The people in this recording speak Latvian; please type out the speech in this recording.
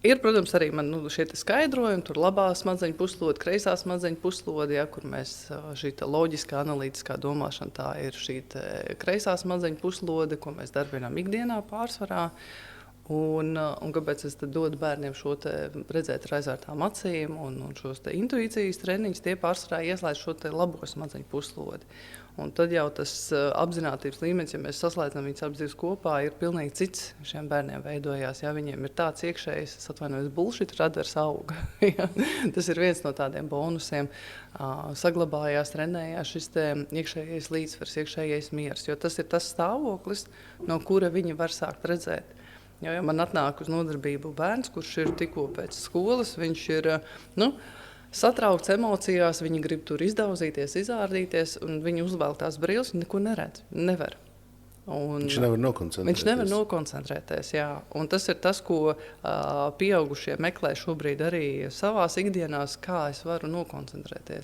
Ir, protams, arī man šie skaidrojumi, tur labā smadzeņu puslode, kreisā smadzeņu puslode, ja, kur mēs šī loģiskā, analītiskā domāšana, tā ir šī kreisā smadzeņu puslode, ko mēs darbinām ikdienā pārsvarā. Un kāpēc es dodu bērniem šo redzēt ar aizvērtām acīm un šos intuīcijas treniņus, tie pārsvarā ieslēdz šo labo smadzeņu puslodi. Un tad jau tas apzinātības līmenis, ja mēs saslēdzam viņus abas divas kopā, ir pilnīgi cits šiem bērniem veidojās. Ja viņiem ir tāds iekšējs, es atvainojos, bullshit radars auga. Ja? Tas ir viens no tādiem bonusiem. Saglabājās, trenējās šis iekšējais līdzsvars, iekšējais miers, jo tas ir tas stāvoklis, no kura viņi var sākt redzēt. Ja man atnāk uz nodarbību bērns, kurš ir tikko pēc skolas, viņš ir, satraukts emocijās, viņi grib tur izdauzīties, izārdīties, un viņi uzvelk tās brilles un neko neredz, nevar. Viņš nevar nokoncentrēties. Viņš nevar nokoncentrēties, jā. Un tas ir tas, ko pieaugušie meklē šobrīd arī savās ikdienās, kā es varu nokoncentrēties.